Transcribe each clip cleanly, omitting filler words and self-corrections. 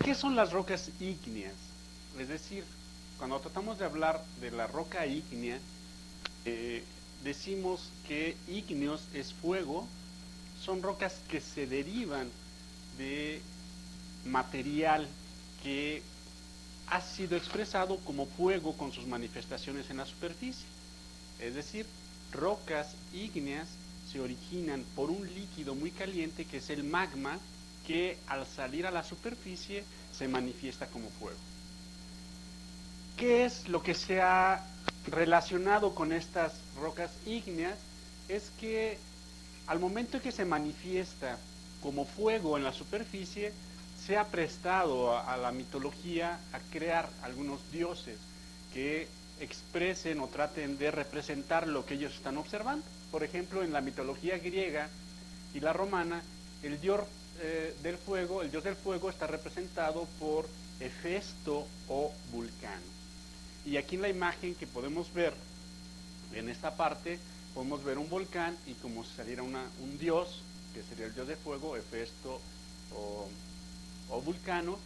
¿Qué son las rocas ígneas? Es decir, cuando tratamos de hablar de la roca ígnea, decimos que ígneos es fuego, son rocas que se derivan de material que ha sido expresado como fuego con sus manifestaciones en la superficie. Es decir, rocas ígneas se originan por un líquido muy caliente que es el magma, que al salir a la superficie se manifiesta como fuego. ¿Qué es lo que se ha relacionado con estas rocas ígneas? Es que al momento en que se manifiesta como fuego en la superficie, se ha prestado a la mitología a crear algunos dioses que expresen o traten de representar lo que ellos están observando. Por ejemplo, en la mitología griega y la romana, el dios del fuego está representado por Hefesto o Vulcano. Y aquí en la imagen que podemos ver, en esta parte, podemos ver un volcán y como si saliera un dios, que sería el dios de fuego, Hefesto o Vulcano,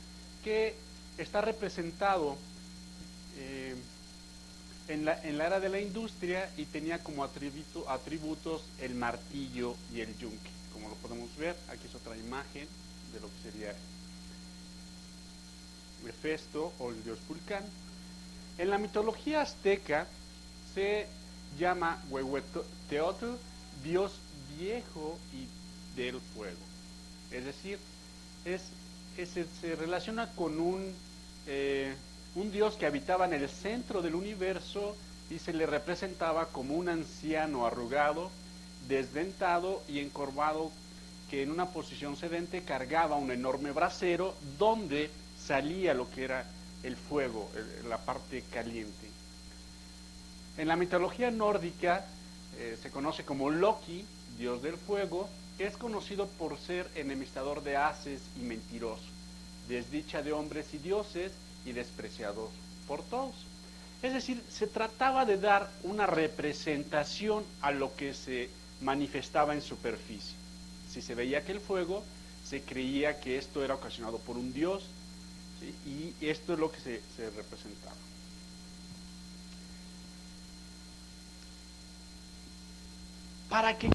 que está representado en la era de la industria y tenía como atributos el martillo y el yunque. Como lo podemos ver, aquí es otra imagen de lo que sería Hefesto o el dios Vulcán. En la mitología azteca se llama Huehueteotl, dios viejo y del fuego. Es decir, se relaciona con un dios que habitaba en el centro del universo y se le representaba como un anciano arrugado, desdentado y encorvado, que en una posición sedente cargaba un enorme brasero donde salía lo que era el fuego, la parte caliente. En la mitología nórdica se conoce como Loki, dios del fuego, que es conocido por ser enemistador de haces y mentiroso, desdicha de hombres y dioses y despreciado por todos. Es decir, se trataba de dar una representación a lo que se manifestaba en superficie. Si se veía aquel fuego, se creía que esto era ocasionado por un dios, ¿sí? Y esto es lo que se representaba. Para que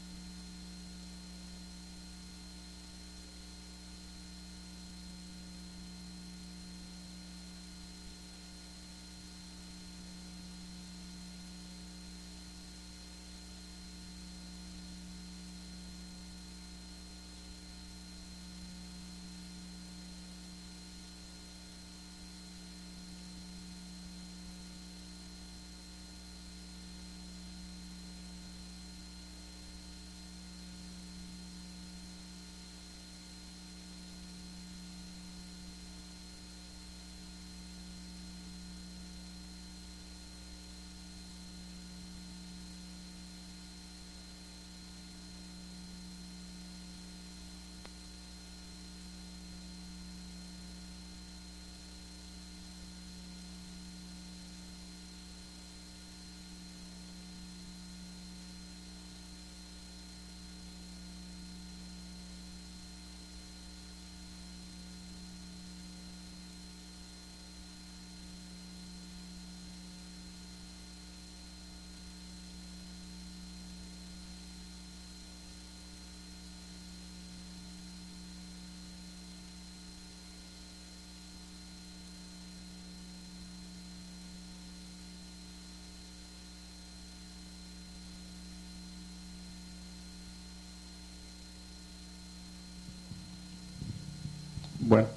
Bueno,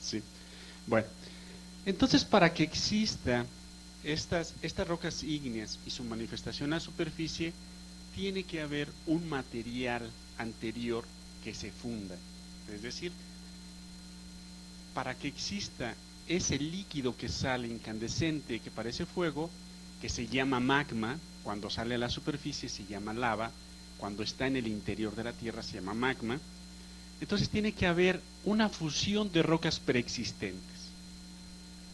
sí. Bueno, entonces para que exista estas rocas ígneas y su manifestación a la superficie, tiene que haber un material anterior que se funda. Es decir, para que exista ese líquido que sale incandescente, que parece fuego, que se llama magma, cuando sale a la superficie se llama lava, cuando está en el interior de la Tierra se llama magma. Entonces tiene que haber una fusión de rocas preexistentes,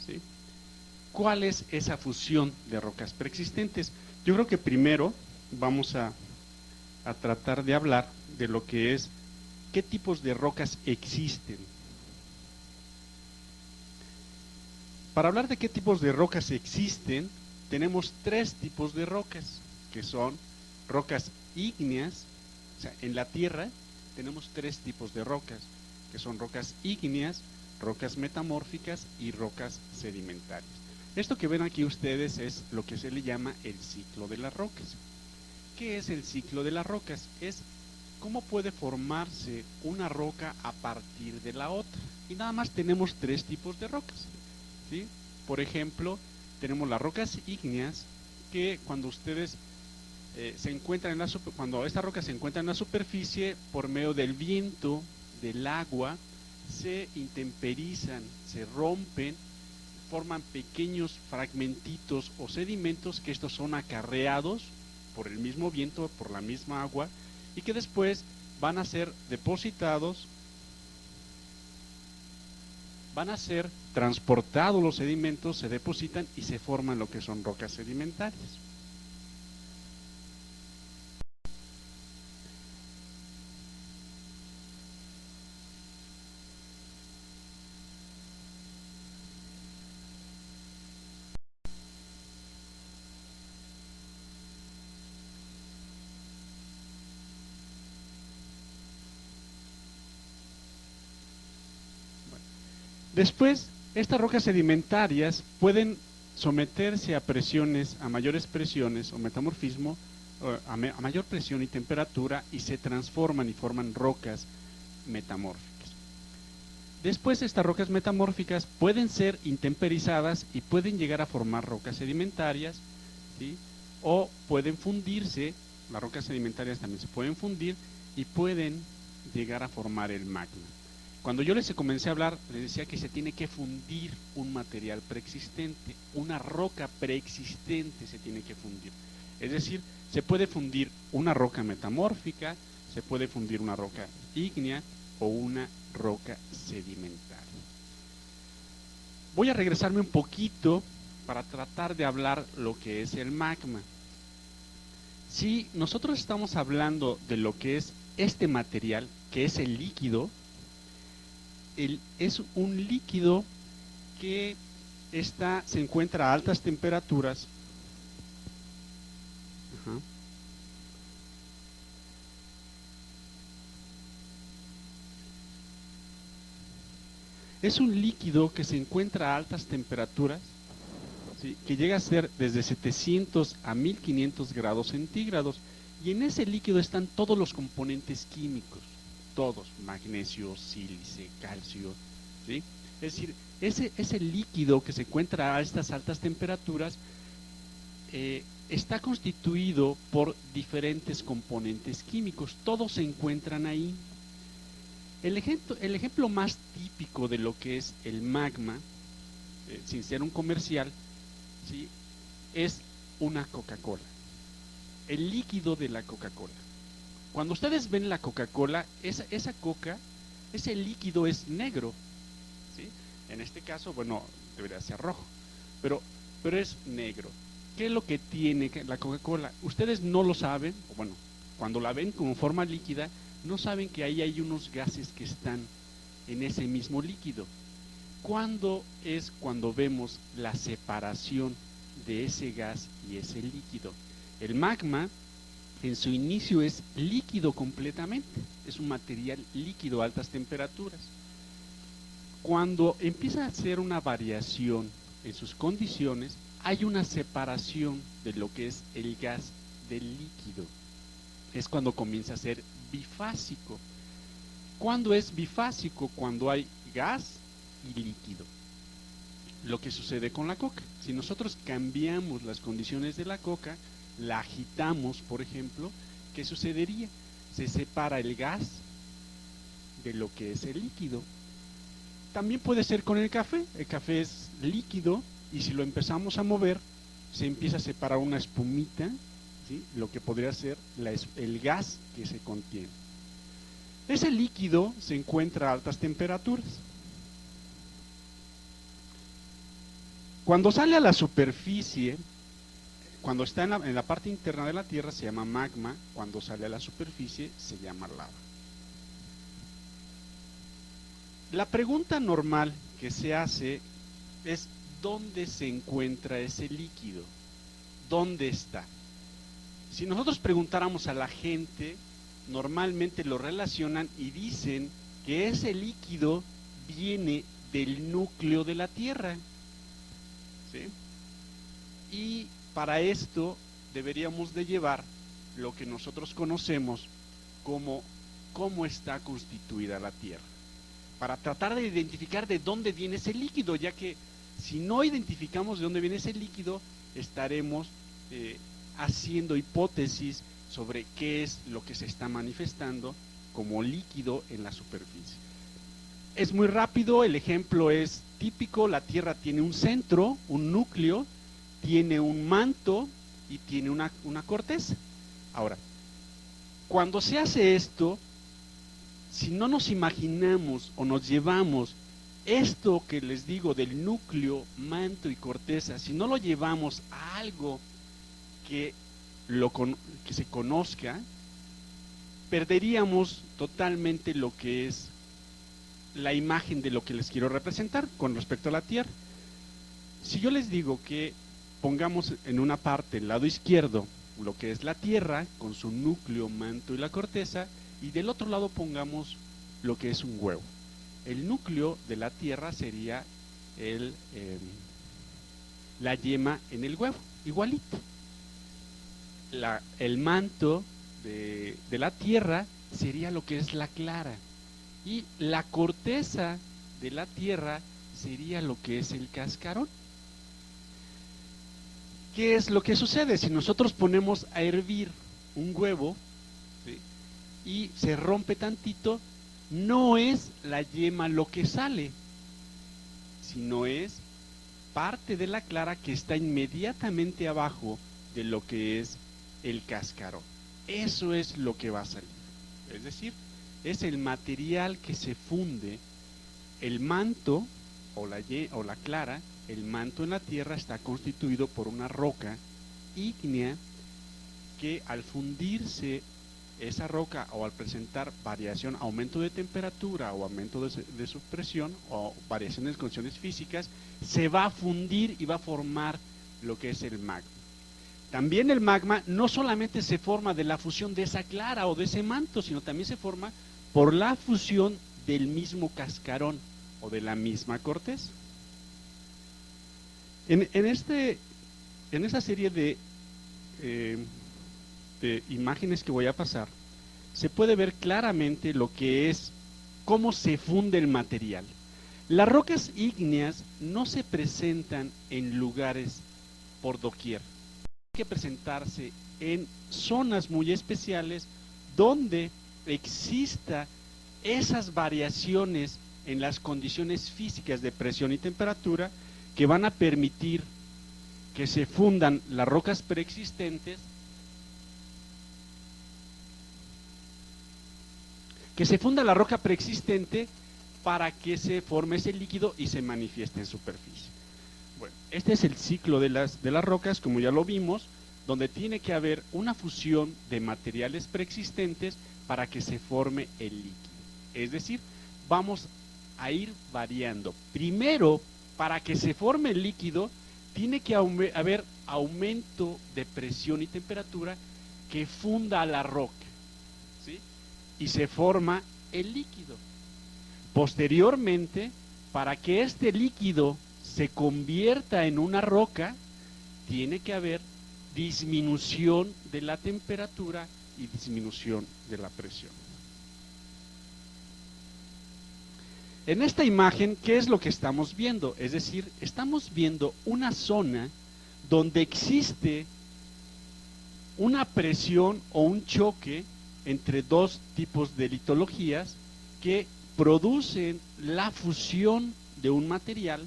¿sí? ¿Cuál es esa fusión de rocas preexistentes? Yo creo que primero vamos a tratar de hablar de lo que es qué tipos de rocas existen. para hablar de qué tipos de rocas existen, tenemos tres tipos de rocas, que son rocas ígneas. O sea, en la Tierra tenemos tres tipos de rocas, que son rocas ígneas, rocas metamórficas y rocas sedimentarias. Esto que ven aquí ustedes es lo que se le llama el ciclo de las rocas. ¿Qué es el ciclo de las rocas? Es cómo puede formarse una roca a partir de la otra. Y nada más tenemos tres tipos de rocas, ¿sí? Por ejemplo, tenemos las rocas ígneas, que cuando ustedes se encuentran en la cuando esta roca se encuentra en la superficie, por medio del viento, del agua, se intemperizan, se rompen, forman pequeños fragmentitos o sedimentos, que estos son acarreados por el mismo viento, por la misma agua, y que después van a ser depositados, van a ser transportados los sedimentos, se depositan y se forman lo que son rocas sedimentarias. Después, estas rocas sedimentarias pueden someterse a presiones, a mayores presiones o metamorfismo, a mayor presión y temperatura, y se transforman y forman rocas metamórficas. Después, estas rocas metamórficas pueden ser intemperizadas y pueden llegar a formar rocas sedimentarias, ¿sí? O pueden fundirse, las rocas sedimentarias también se pueden fundir y pueden llegar a formar el magma. Cuando yo les comencé a hablar, les decía que se tiene que fundir un material preexistente, una roca preexistente se tiene que fundir. Es decir, se puede fundir una roca metamórfica, se puede fundir una roca ígnea o una roca sedimentaria. Voy a regresarme un poquito para tratar de hablar lo que es el magma. Si nosotros estamos hablando de lo que es este material, que es el líquido, es un líquido que se encuentra a altas temperaturas. Ajá. Es un líquido que se encuentra a altas temperaturas, ¿sí? Que llega a ser desde 700 a 1500 grados centígrados, y en ese líquido están todos los componentes químicos, todos: magnesio, sílice, calcio, ¿sí? Es decir, ese líquido que se encuentra a estas altas temperaturas está constituido por diferentes componentes químicos, todos se encuentran ahí. El ejemplo más típico de lo que es el magma, sin ser un comercial, ¿sí?, es una Coca-Cola, el líquido de la Coca-Cola. Cuando ustedes ven la Coca-Cola, esa coca, ese líquido es negro, ¿sí? En este caso, bueno, debería ser rojo, pero es negro. ¿Qué es lo que tiene la Coca-Cola? Ustedes no lo saben, o bueno, cuando la ven como forma líquida, no saben que ahí hay unos gases que están en ese mismo líquido. ¿Cuándo es cuando vemos la separación de ese gas y ese líquido? El magma, en su inicio, es líquido completamente, es un material líquido a altas temperaturas. Cuando empieza a hacer una variación en sus condiciones, hay una separación de lo que es el gas del líquido. Es cuando comienza a ser bifásico. ¿Cuándo es bifásico? Cuando hay gas y líquido. Lo que sucede con la coca. Si nosotros cambiamos las condiciones de la coca, la agitamos, por ejemplo, ¿qué sucedería? Se separa el gas de lo que es el líquido. También puede ser con el café. El café es líquido y si lo empezamos a mover, se empieza a separar una espumita, ¿sí?, lo que podría ser el gas que se contiene. Ese líquido se encuentra a altas temperaturas. Cuando sale a la superficie, cuando está en la parte interna de la Tierra, se llama magma. Cuando sale a la superficie, se llama lava. La pregunta normal que se hace es: dónde se encuentra ese líquido, dónde está. Si nosotros preguntáramos a la gente, normalmente lo relacionan y dicen que ese líquido viene del núcleo de la Tierra, ¿sí? Y para esto deberíamos de llevar lo que nosotros conocemos como cómo está constituida la Tierra, para tratar de identificar de dónde viene ese líquido, ya que si no identificamos de dónde viene ese líquido, estaremos haciendo hipótesis sobre qué es lo que se está manifestando como líquido en la superficie. Es muy rápido, el ejemplo es típico: la Tierra tiene un centro, un núcleo, tiene un manto y tiene una corteza. Ahora, cuando se hace esto, si no nos imaginamos o nos llevamos esto que les digo del núcleo, manto y corteza, si no lo llevamos a algo que se conozca, perderíamos totalmente lo que es la imagen de lo que les quiero representar con respecto a la Tierra. Si yo les digo que pongamos en una parte, el lado izquierdo, lo que es la Tierra con su núcleo, manto y la corteza, y del otro lado pongamos lo que es un huevo. El núcleo de la Tierra sería la yema en el huevo, igualito. El manto de la Tierra sería lo que es la clara, y la corteza de la Tierra sería lo que es el cascarón. ¿Qué es lo que sucede? Si nosotros ponemos a hervir un huevo, ¿sí?, y se rompe tantito, no es la yema lo que sale, sino es parte de la clara que está inmediatamente abajo de lo que es el cascarón. Eso es lo que va a salir. Es decir, es el material que se funde. El manto o la clara, el manto en la Tierra está constituido por una roca ígnea que al fundirse esa roca o al presentar variación, aumento de temperatura o aumento de su presión o variaciones de condiciones físicas, se va a fundir y va a formar lo que es el magma. También el magma no solamente se forma de la fusión de esa clara o de ese manto, sino también se forma por la fusión del mismo cascarón o de la misma corteza. En esta serie de imágenes que voy a pasar, se puede ver claramente lo que es cómo se funde el material. Las rocas ígneas no se presentan en lugares por doquier. Hay que presentarse en zonas muy especiales donde exista esas variaciones en las condiciones físicas de presión y temperatura que van a permitir que se fundan las rocas preexistentes, la roca preexistente para que se forme ese líquido y se manifieste en superficie. Bueno, este es el ciclo de las rocas, como ya lo vimos, donde tiene que haber una fusión de materiales preexistentes para que se forme el líquido. Es decir, vamos a ir variando. Primero, para que se forme el líquido, tiene que haber aumento de presión y temperatura que funda a la roca, ¿sí?, y se forma el líquido. Posteriormente, para que este líquido se convierta en una roca, tiene que haber disminución de la temperatura y disminución de la presión. En esta imagen, ¿qué es lo que estamos viendo? Es decir, estamos viendo una zona donde existe una presión o un choque entre dos tipos de litologías que producen la fusión de un material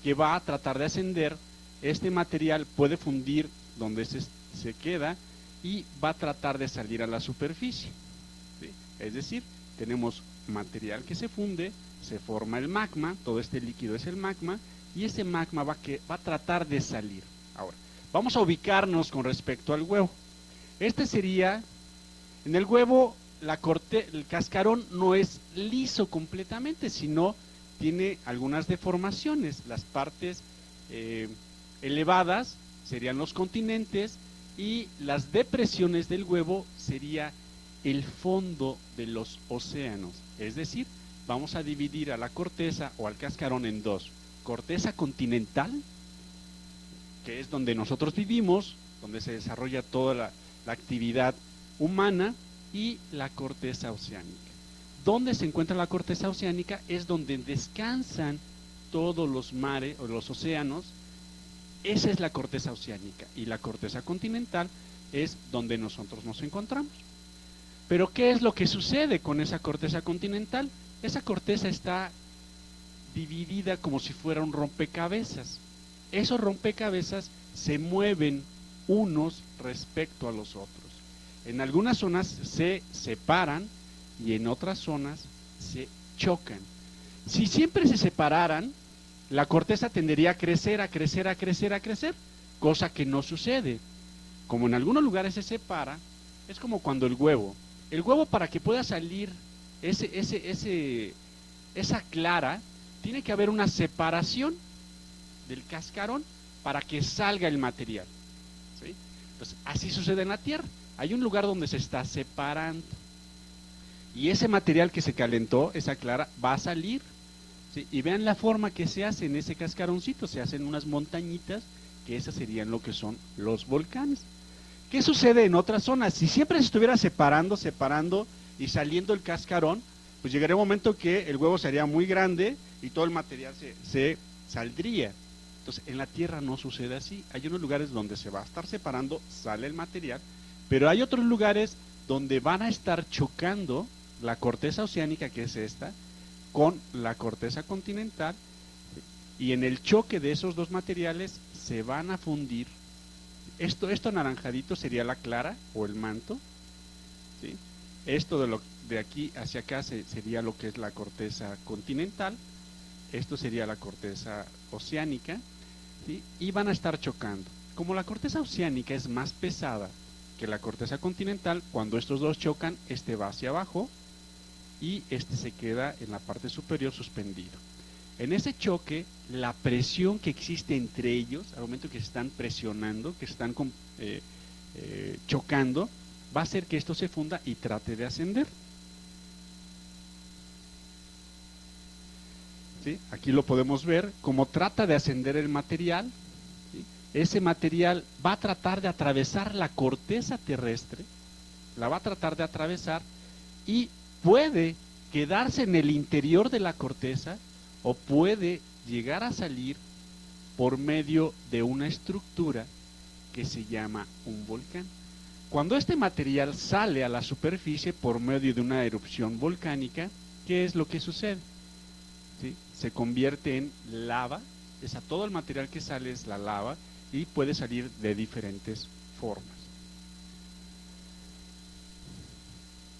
que va a tratar de ascender. Este material puede fundir donde se queda y va a tratar de salir a la superficie, ¿sí? Es decir, tenemos material que se funde, se forma el magma, todo este líquido es el magma, y ese magma va a tratar de salir. Ahora, vamos a ubicarnos con respecto al huevo. Este sería, en el huevo, el cascarón no es liso completamente, sino tiene algunas deformaciones. Las partes elevadas serían los continentes y las depresiones del huevo sería el fondo de los océanos. Es decir, vamos a dividir a la corteza o al cascarón en dos: corteza continental, que es donde nosotros vivimos, donde se desarrolla toda la actividad humana, y la corteza oceánica. ¿Dónde se encuentra la corteza oceánica? Es donde descansan todos los mares o los océanos. Esa es la corteza oceánica, y la corteza continental es donde nosotros nos encontramos. Pero ¿qué es lo que sucede con esa corteza continental? Esa corteza está dividida como si fuera un rompecabezas. Esos rompecabezas se mueven unos respecto a los otros. En algunas zonas se separan y en otras zonas se chocan. Si siempre se separaran, la corteza tendería a crecer, a crecer, a crecer, a crecer, cosa que no sucede. Como en algunos lugares se separa, es como cuando el huevo, para que pueda salir esa clara, tiene que haber una separación del cascarón para que salga el material, ¿sí? Entonces, así sucede en la Tierra. Hay un lugar donde se está separando y ese material que se calentó, esa clara, va a salir, ¿sí? Y vean la forma que se hace en ese cascaroncito. Se hacen unas montañitas, que esas serían lo que son los volcanes. ¿Qué sucede en otras zonas? Si siempre se estuviera separando y saliendo el cascarón, pues llegaría un momento que el huevo sería muy grande y todo el material se saldría. Entonces, en la Tierra no sucede así. Hay unos lugares donde se va a estar separando, sale el material, pero hay otros lugares donde van a estar chocando la corteza oceánica, que es esta, con la corteza continental, y en el choque de esos dos materiales se van a fundir. Esto anaranjadito sería la clara o el manto, ¿sí? Esto de aquí hacia acá sería lo que es la corteza continental, esto sería la corteza oceánica, ¿sí? Y van a estar chocando. Como la corteza oceánica es más pesada que la corteza continental, cuando estos dos chocan, este va hacia abajo y este se queda en la parte superior suspendido. En ese choque, la presión que existe entre ellos, al momento que se están presionando, que se están chocando, va a hacer que esto se funda y trate de ascender. ¿Sí? Aquí lo podemos ver, como trata de ascender el material, ¿sí? Ese material va a tratar de atravesar la corteza terrestre, la va a tratar de atravesar y puede quedarse en el interior de la corteza o puede llegar a salir por medio de una estructura que se llama un volcán. Cuando este material sale a la superficie por medio de una erupción volcánica, ¿qué es lo que sucede? ¿Sí? Se convierte en lava, todo el material que sale es la lava y puede salir de diferentes formas.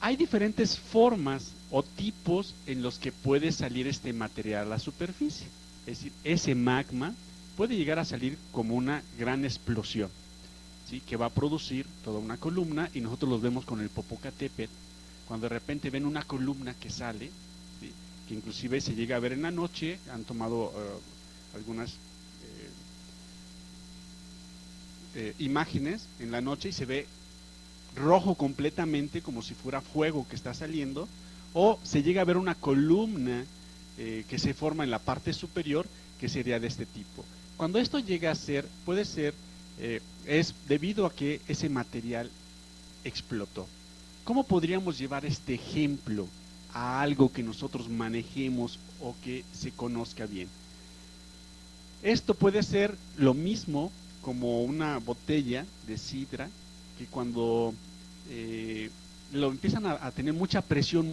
Hay diferentes formas o tipos en los que puede salir este material a la superficie. Es decir, ese magma puede llegar a salir como una gran explosión, ¿sí? Que va a producir toda una columna, y nosotros los vemos con el Popocatépetl, cuando de repente ven una columna que sale, ¿sí? Que inclusive se llega a ver en la noche. Han tomado algunas imágenes en la noche y se ve rojo completamente, como si fuera fuego que está saliendo, o se llega a ver una columna que se forma en la parte superior, que sería de este tipo. Cuando esto llega a ser, puede ser, es debido a que ese material explotó. ¿Cómo podríamos llevar este ejemplo a algo que nosotros manejemos o que se conozca bien? Esto puede ser lo mismo como una botella de sidra, que cuando lo empiezan a tener mucha presión,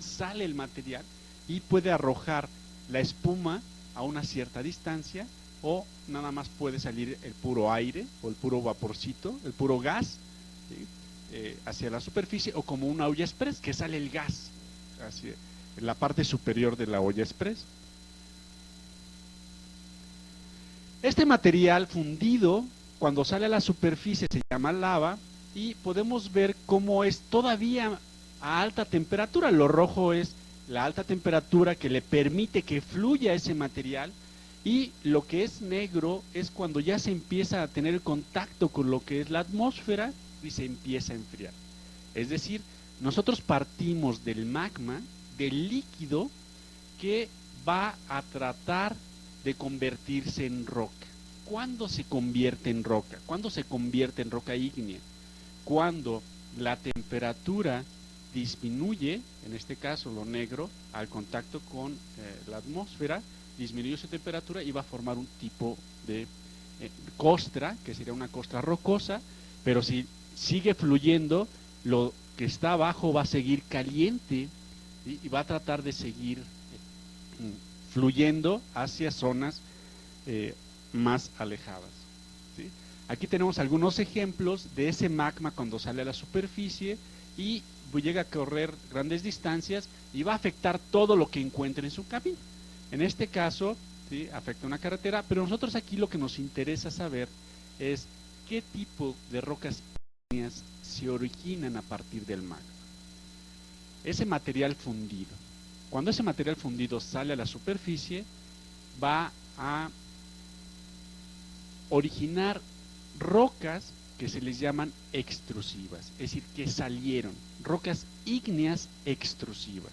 sale el material y puede arrojar la espuma a una cierta distancia, o nada más puede salir el puro aire o el puro vaporcito, el puro gas, ¿sí? Hacia la superficie, o como una olla express, que sale el gas hacia la parte superior de la olla express. Este material fundido, cuando sale a la superficie, se llama lava, y podemos ver cómo es todavía a alta temperatura. Lo rojo es la alta temperatura que le permite que fluya ese material, y lo que es negro es cuando ya se empieza a tener contacto con lo que es la atmósfera y se empieza a enfriar. Es decir, nosotros partimos del magma, del líquido que va a tratar de convertirse en roca. ¿Cuándo se convierte en roca? ¿Cuándo se convierte en roca ígnea? Cuando la temperatura disminuye, en este caso lo negro, al contacto con la atmósfera, disminuye su temperatura y va a formar un tipo de costra, que sería una costra rocosa, pero si sigue fluyendo, lo que está abajo va a seguir caliente, ¿sí? Y va a tratar de seguir fluyendo hacia zonas más alejadas, ¿sí? Aquí tenemos algunos ejemplos de ese magma cuando sale a la superficie y llega a correr grandes distancias y va a afectar todo lo que encuentre en su camino. En este caso, ¿sí?, afecta una carretera, pero nosotros aquí lo que nos interesa saber es qué tipo de rocas ígneas se originan a partir del magma. Ese material fundido. Cuando ese material fundido sale a la superficie, va a originar rocas que se les llaman extrusivas, es decir, que salieron, rocas ígneas extrusivas.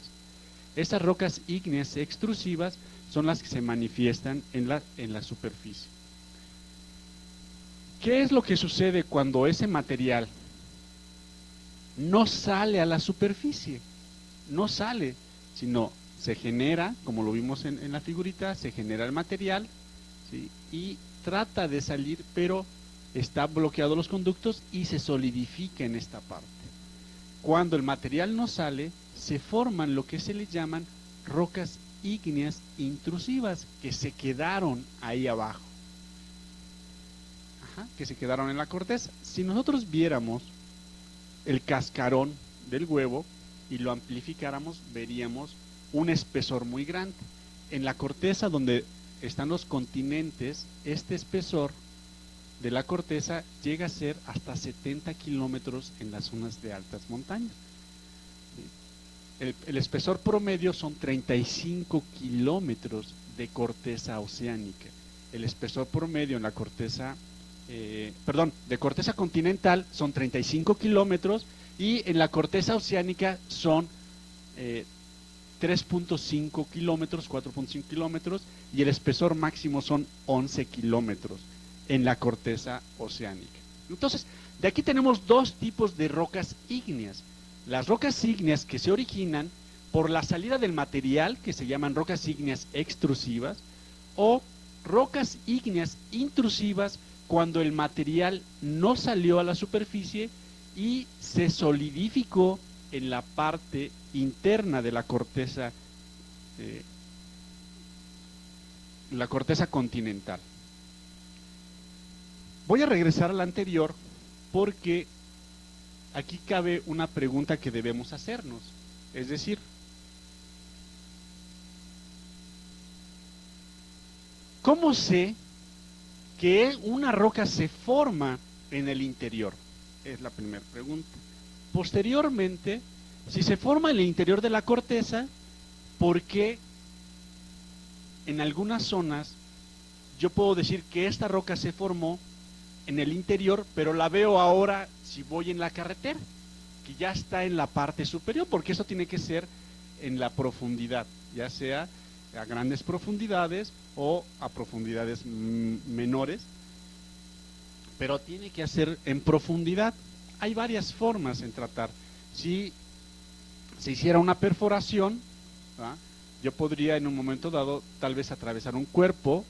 Esas rocas ígneas extrusivas son las que se manifiestan en la superficie. ¿Qué es lo que sucede cuando ese material no sale a la superficie? No sale, sino se genera, como lo vimos en la figurita, se genera el material, ¿sí?, y trata de salir, pero está bloqueado los conductos y se solidifica en esta parte. Cuando el material no sale, se forman lo que se le llaman rocas ígneas intrusivas, que se quedaron ahí abajo, que se quedaron en la corteza. Si nosotros viéramos el cascarón del huevo y lo amplificáramos, veríamos un espesor muy grande. En la corteza donde están los continentes, este espesor de la corteza llega a ser hasta 70 kilómetros en las zonas de altas montañas. El espesor promedio son 35 kilómetros de corteza oceánica. El espesor promedio en la corteza, de corteza continental son 35 kilómetros y en la corteza oceánica son 3.5 kilómetros, 4.5 kilómetros, y el espesor máximo son 11 kilómetros en la corteza oceánica. Entonces, de aquí tenemos dos tipos de rocas ígneas. Las rocas ígneas que se originan por la salida del material, que se llaman rocas ígneas extrusivas, o rocas ígneas intrusivas cuando el material no salió a la superficie y se solidificó en la parte interna de la corteza continental. Voy a regresar a la anterior porque aquí cabe una pregunta que debemos hacernos, es decir, ¿cómo sé que una roca se forma en el interior? Es la primera pregunta. Posteriormente, si se forma en el interior de la corteza, ¿por qué en algunas zonas yo puedo decir que esta roca se formó en el interior, pero la veo ahora si voy en la carretera, que ya está en la parte superior? Porque eso tiene que ser en la profundidad, ya sea a grandes profundidades o a profundidades menores, pero tiene que hacer en profundidad. Hay varias formas en tratar. Si se hiciera una perforación, ¿verdad?, yo podría en un momento dado tal vez atravesar un cuerpo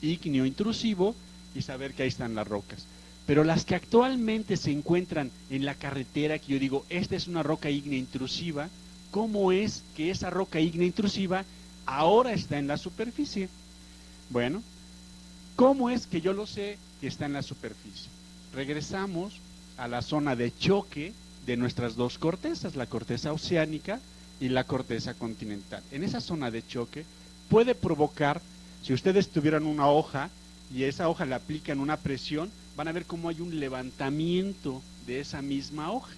ígneo intrusivo y saber que ahí están las rocas. Pero las que actualmente se encuentran en la carretera, que yo digo, esta es una roca ígnea intrusiva, ¿cómo es que esa roca ígnea intrusiva ahora está en la superficie? Bueno, ¿cómo es que yo lo sé que está en la superficie? Regresamos a la zona de choque de nuestras dos cortezas, la corteza oceánica y la corteza continental. En esa zona de choque puede provocar, si ustedes tuvieran una hoja y esa hoja le aplican una presión, van a ver cómo hay un levantamiento de esa misma hoja.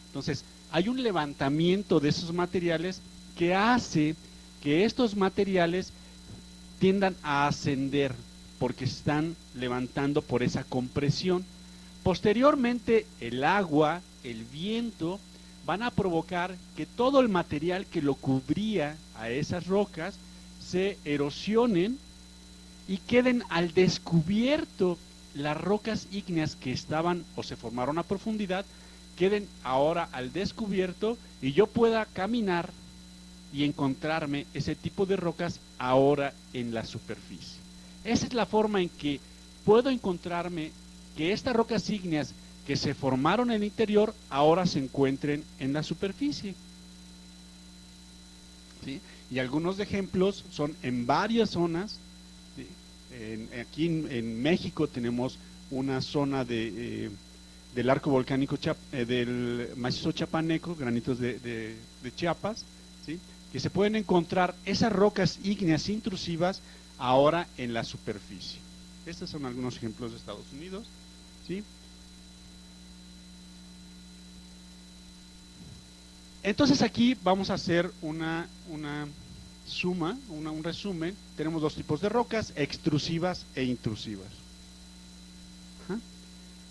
Entonces, hay un levantamiento de esos materiales que hace que estos materiales tiendan a ascender porque se están levantando por esa compresión. Posteriormente, el agua, el viento, van a provocar que todo el material que lo cubría a esas rocas se erosionen y queden al descubierto. Las rocas ígneas que estaban o se formaron a profundidad queden ahora al descubierto y yo pueda caminar y encontrarme ese tipo de rocas ahora en la superficie. Esa es la forma en que puedo encontrarme que estas rocas ígneas que se formaron en el interior ahora se encuentren en la superficie. ¿Sí? Y algunos ejemplos son en varias zonas. ¿Sí? Aquí en México tenemos una zona del arco volcánico del macizo chapaneco, granitos de Chiapas, ¿sí? Que se pueden encontrar esas rocas ígneas intrusivas ahora en la superficie. Estos son algunos ejemplos de Estados Unidos, ¿sí? Entonces aquí vamos a hacer una suma, un resumen. Tenemos dos tipos de rocas, extrusivas e intrusivas. Ajá.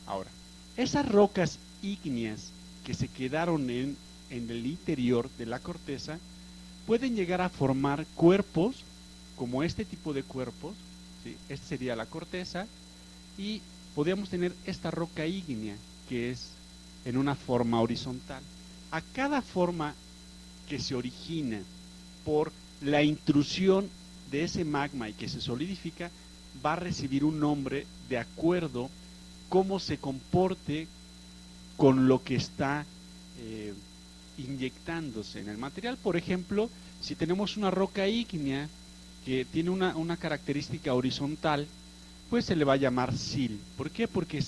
Ahora, esas rocas ígneas que se quedaron en el interior de la corteza pueden llegar a formar cuerpos, como este tipo de cuerpos, ¿sí? Esta sería la corteza, y podríamos tener esta roca ígnea, que es en una forma horizontal. A cada forma que se origina por la intrusión de ese magma y que se solidifica, va a recibir un nombre de acuerdo cómo se comporte con lo que está inyectándose en el material. Por ejemplo, si tenemos una roca ígnea que tiene una característica horizontal, pues se le va a llamar sil. ¿Por qué? Porque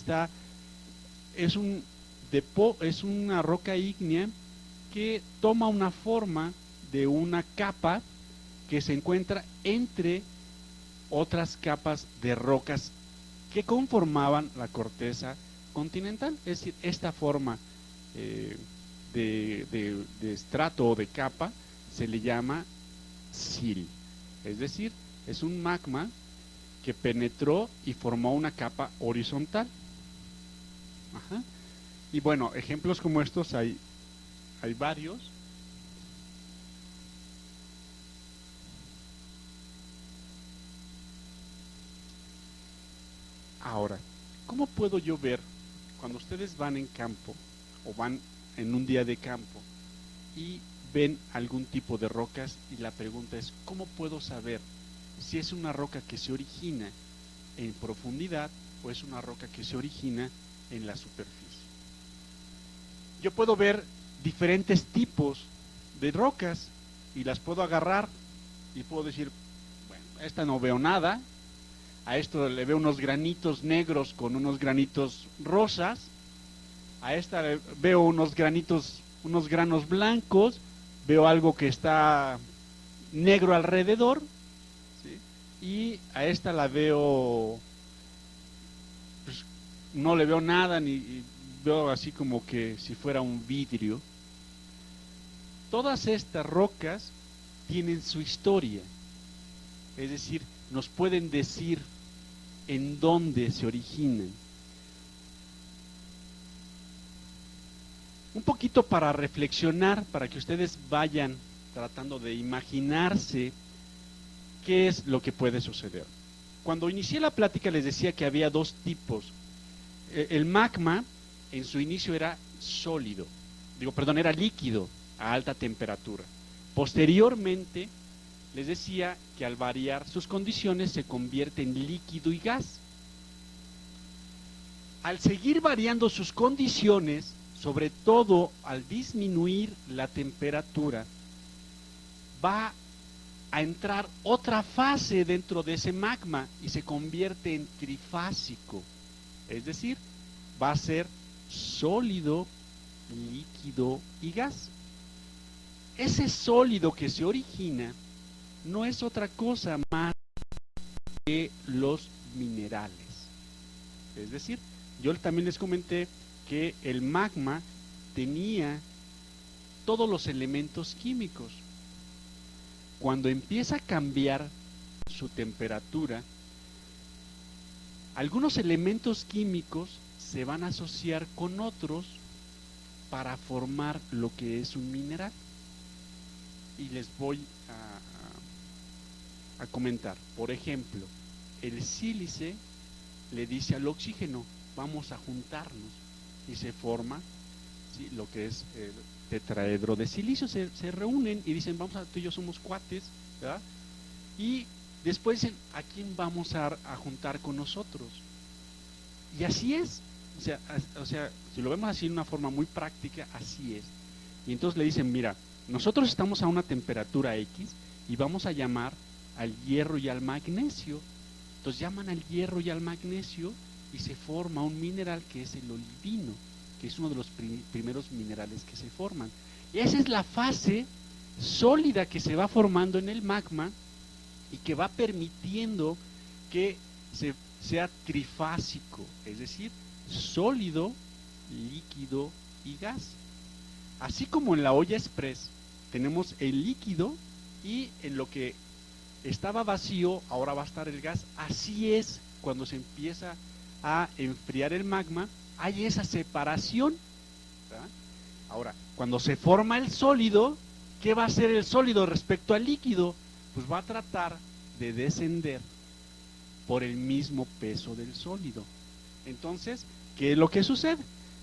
es una roca ígnea que toma una forma de una capa que se encuentra entre otras capas de rocas que conformaban la corteza continental. Es decir, esta forma de estrato o de capa se le llama sil. Es decir, es un magma que penetró y formó una capa horizontal. Ajá. Y bueno, ejemplos como estos hay varios. Ahora, ¿cómo puedo yo ver cuando ustedes van en campo o van en un día de campo y ven algún tipo de rocas y la pregunta es, ¿cómo puedo saber si es una roca que se origina en profundidad o es una roca que se origina en la superficie? Yo puedo ver diferentes tipos de rocas y las puedo agarrar y puedo decir, bueno, esta no veo nada, a esto le veo unos granitos negros con unos granitos rosas, a esta veo unos granos blancos, veo algo que está negro alrededor, ¿sí? Y a esta la veo, pues, no le veo nada, ni veo así como que si fuera un vidrio. Todas estas rocas tienen su historia, es decir, nos pueden decir en dónde se originan. Un poquito para reflexionar, para que ustedes vayan tratando de imaginarse qué es lo que puede suceder. Cuando inicié la plática les decía que había dos tipos. El magma en su inicio era sólido, era líquido a alta temperatura. Posteriormente les decía que al variar sus condiciones se convierte en líquido y gas. Al seguir variando sus condiciones, sobre todo al disminuir la temperatura, va a entrar otra fase dentro de ese magma y se convierte en trifásico, es decir, va a ser sólido, líquido y gas. Ese sólido que se origina no es otra cosa más que los minerales. Es decir, yo también les comenté que el magma tenía todos los elementos químicos. cuando empieza a cambiar su temperatura, algunos elementos químicos se van a asociar con otros para formar lo que es un mineral. Y les voy a comentar. Por ejemplo, el sílice le dice al oxígeno, vamos a juntarnos, y se forma, ¿sí?, lo que es el tetraedro de silicio. Se reúnen y dicen, tú y yo somos cuates, ¿verdad? Y después dicen, ¿a quién vamos a juntar con nosotros? Y así es. O sea, si lo vemos así de una forma muy práctica, así es. Y entonces le dicen, mira, nosotros estamos a una temperatura X y vamos a llamar al hierro y al magnesio. Entonces llaman al hierro y al magnesio y se forma un mineral que es el olivino, que es uno de los primeros minerales que se forman. Y esa es la fase sólida que se va formando en el magma y que va permitiendo que sea trifásico, es decir, sólido, líquido y gas. Así como en la olla express tenemos el líquido y en lo que estaba vacío ahora va a estar el gas, así es cuando se empieza a enfriar el magma, hay esa separación, ¿verdad? Ahora, cuando se forma el sólido, ¿qué va a hacer el sólido respecto al líquido? Pues va a tratar de descender por el mismo peso del sólido. Entonces, ¿qué es lo que sucede?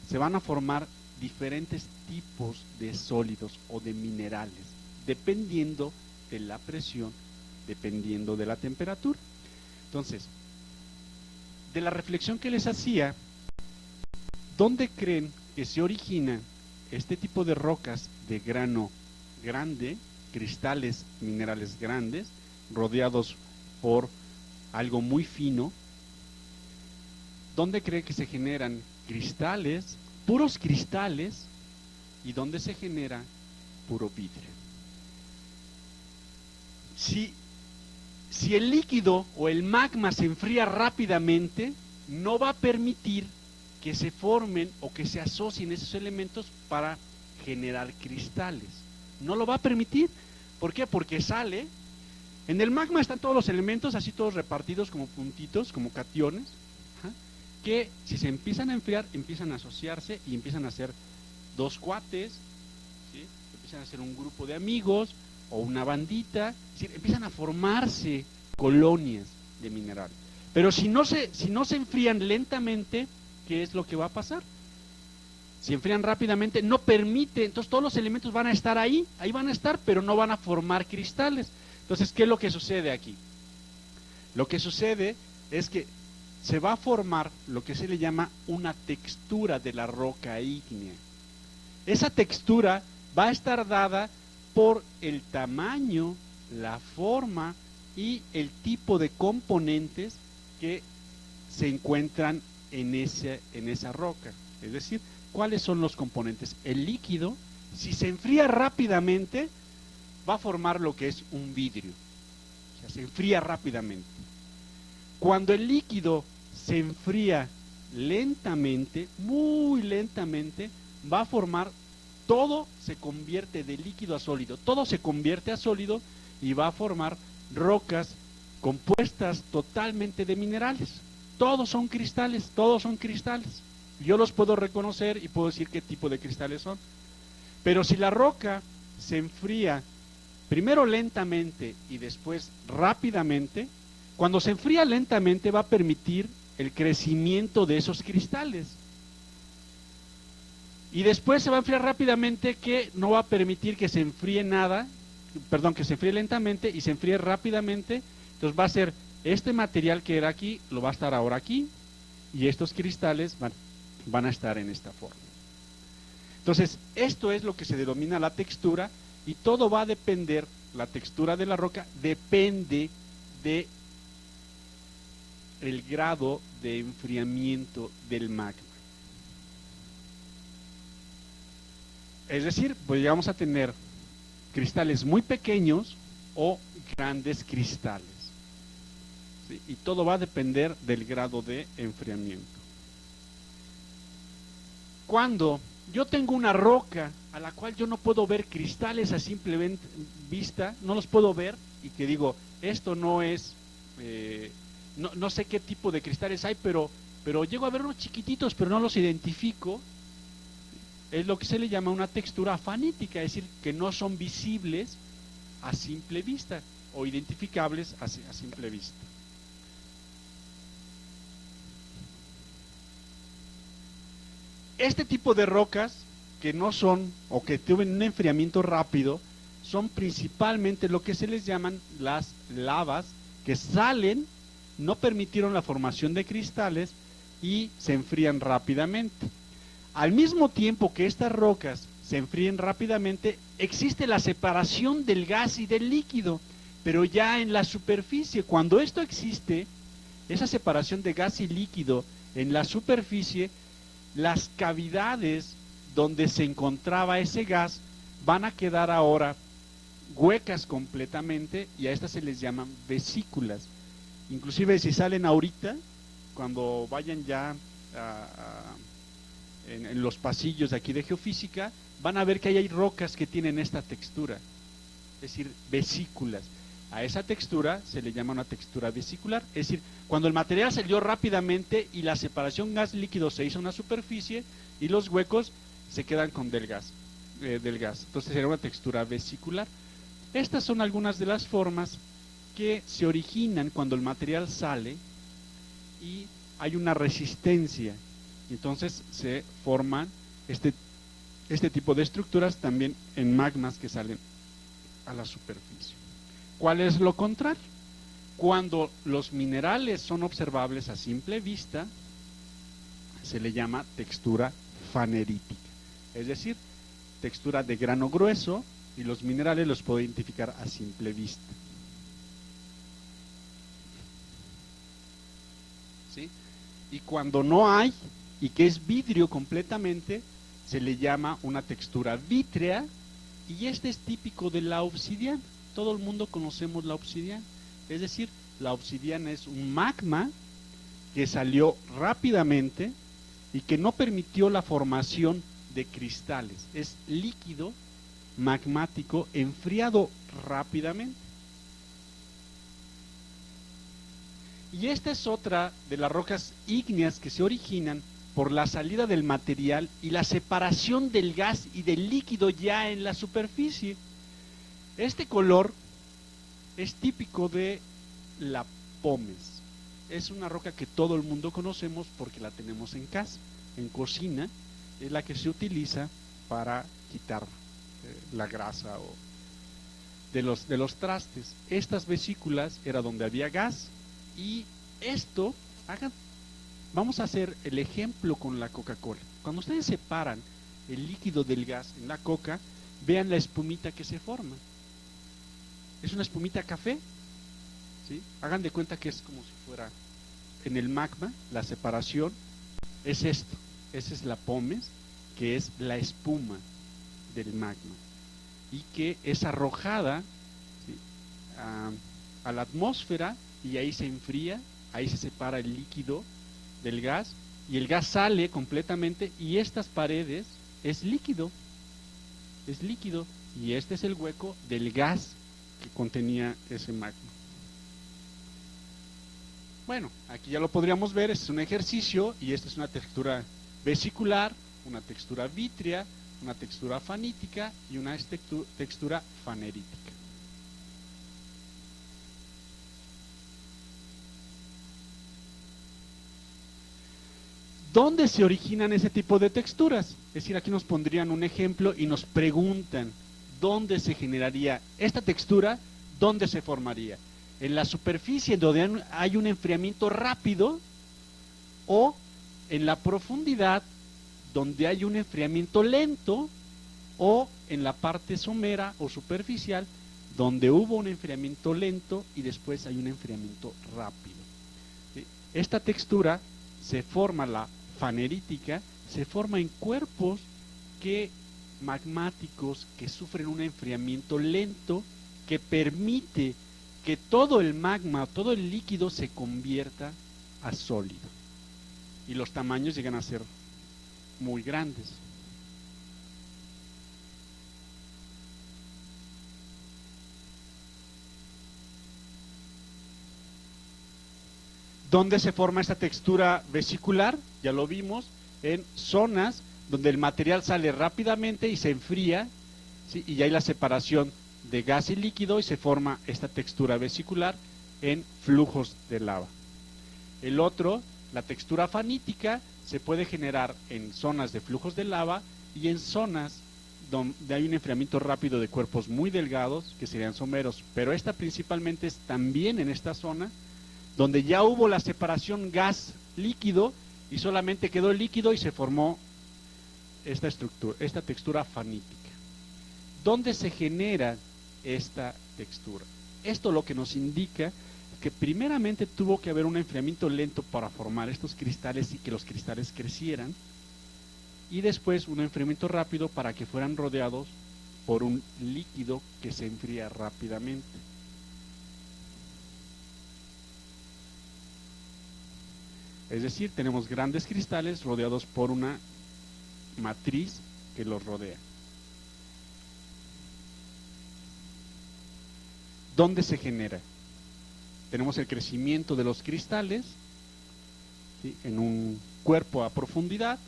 Se van a formar diferentes tipos de sólidos o de minerales, dependiendo de la presión, dependiendo de la temperatura. Entonces, de la reflexión que les hacía, ¿dónde creen que se origina este tipo de rocas de grano grande, cristales minerales grandes, rodeados por algo muy fino? ¿Dónde cree que se generan cristales, puros cristales, y dónde se genera puro vidrio? Si el líquido o el magma se enfría rápidamente, no va a permitir que se formen o que se asocien esos elementos para generar cristales. No lo va a permitir. ¿Por qué? Porque sale. En el magma están todos los elementos, así todos repartidos como puntitos, como cationes, que si se empiezan a enfriar, empiezan a asociarse y empiezan a ser dos cuates, ¿sí? Empiezan a ser un grupo de amigos o una bandita, es decir, empiezan a formarse colonias de mineral. Pero si no se enfrían lentamente, ¿qué es lo que va a pasar? Si enfrían rápidamente, no permite, entonces todos los elementos van a estar ahí van a estar, pero no van a formar cristales. Entonces, ¿qué es lo que sucede aquí? Lo que sucede es que se va a formar lo que se le llama una textura de la roca ígnea. Esa textura va a estar dada por el tamaño, la forma y el tipo de componentes que se encuentran en esa roca. Es decir, ¿cuáles son los componentes? El líquido, si se enfría rápidamente, va a formar lo que es un vidrio. O sea, se enfría rápidamente. Cuando el líquido se enfría lentamente, muy lentamente, va a formar, todo se convierte de líquido a sólido, todo se convierte a sólido y va a formar rocas compuestas totalmente de minerales. Todos son cristales, todos son cristales. Yo los puedo reconocer y puedo decir qué tipo de cristales son. Pero si la roca se enfría primero lentamente y después rápidamente, cuando se enfría lentamente va a permitir el crecimiento de esos cristales. Y después se va a enfriar rápidamente, que no va a permitir que se enfríe nada, perdón, que se enfríe lentamente y se enfríe rápidamente. Entonces va a ser este material que era aquí, lo va a estar ahora aquí, y estos cristales van a estar en esta forma. Entonces, esto es lo que se denomina la textura, y todo va a depender, la textura de la roca depende de el grado de enfriamiento del magma. Es decir, pues vamos a tener cristales muy pequeños o grandes cristales, ¿sí? Y todo va a depender del grado de enfriamiento. Cuando yo tengo una roca a la cual yo no puedo ver cristales a simple vista, no los puedo ver, y que digo, esto no es, no sé qué tipo de cristales hay, pero llego a ver unos chiquititos, pero no los identifico. Es lo que se le llama una textura fanítica, es decir, que no son visibles a simple vista o identificables a simple vista. Este tipo de rocas que no son o que tienen un enfriamiento rápido son principalmente lo que se les llaman las lavas, que salen, no permitieron la formación de cristales y se enfrían rápidamente. Al mismo tiempo que estas rocas se enfríen rápidamente, existe la separación del gas y del líquido, pero ya en la superficie. Cuando esto existe, esa separación de gas y líquido en la superficie, las cavidades donde se encontraba ese gas van a quedar ahora huecas completamente, y a estas se les llaman vesículas. Inclusive si salen ahorita, cuando vayan ya en los pasillos de aquí de geofísica, van a ver que hay rocas que tienen esta textura, es decir, vesículas. A esa textura se le llama una textura vesicular, es decir, cuando el material salió rápidamente y la separación gas-líquido se hizo en una superficie y los huecos se quedan con del gas. Entonces sería una textura vesicular. Estas son algunas de las formas que se originan cuando el material sale y hay una resistencia. Entonces se forman este tipo de estructuras también en magmas que salen a la superficie. ¿Cuál es lo contrario? Cuando los minerales son observables a simple vista, se le llama textura fanerítica, es decir, textura de grano grueso, y los minerales los puedo identificar a simple vista. ¿Sí? Y cuando no hay, y que es vidrio completamente, se le llama una textura vítrea, y este es típico de la obsidiana. Todo el mundo conocemos la obsidiana, es decir, la obsidiana es un magma que salió rápidamente y que no permitió la formación de cristales, es líquido magmático enfriado rápidamente. Y esta es otra de las rocas ígneas que se originan por la salida del material y la separación del gas y del líquido ya en la superficie. Este color es típico de la pómez. Es una roca que todo el mundo conocemos porque la tenemos en casa, en cocina, es la que se utiliza para quitar la grasa de los trastes. Estas vesículas era donde había gas, y esto, vamos a hacer el ejemplo con la Coca-Cola. Cuando ustedes separan el líquido del gas en la coca, vean la espumita que se forma. Es una espumita café, ¿sí? Hagan de cuenta que es como si fuera en el magma, la separación es esto. Esa es la pómez, que es la espuma del magma, y que es arrojada, ¿sí?, a la atmósfera, y ahí se enfría, ahí se separa el líquido del gas, y el gas sale completamente, y estas paredes es líquido, y este es el hueco del gas que contenía ese magma. Bueno, aquí ya lo podríamos ver, este es un ejercicio, y esta es una textura vesicular, una textura vítrea, una textura fanítica y una textura fanerítica. ¿Dónde se originan ese tipo de texturas? Es decir, aquí nos pondrían un ejemplo y nos preguntan, ¿dónde se generaría esta textura? ¿Dónde se formaría? ¿En la superficie donde hay un enfriamiento rápido, o en la profundidad donde hay un enfriamiento lento, o en la parte somera o superficial donde hubo un enfriamiento lento y después hay un enfriamiento rápido? ¿Sí? Esta textura se forma, la fanerítica, se forma en cuerpos magmáticos que sufren un enfriamiento lento que permite que todo el magma, todo el líquido se convierta a sólido, y los tamaños llegan a ser muy grandes. ¿Dónde se forma esta textura vesicular? Ya lo vimos, en zonas donde el material sale rápidamente y se enfría, ¿sí? Y hay la separación de gas y líquido y se forma esta textura vesicular en flujos de lava. El otro, la textura fanítica, se puede generar en zonas de flujos de lava y en zonas donde hay un enfriamiento rápido de cuerpos muy delgados, que serían someros, pero esta principalmente es también en esta zona, donde ya hubo la separación gas-líquido y solamente quedó el líquido y se formó esta estructura, esta textura fanítica. ¿Dónde se genera esta textura? Esto lo que nos indica que primeramente tuvo que haber un enfriamiento lento para formar estos cristales y que los cristales crecieran, y después un enfriamiento rápido para que fueran rodeados por un líquido que se enfría rápidamente. Es decir, tenemos grandes cristales rodeados por una matriz que los rodea. ¿Dónde se genera? Tenemos el crecimiento de los cristales, ¿sí?, en un cuerpo a profundidad.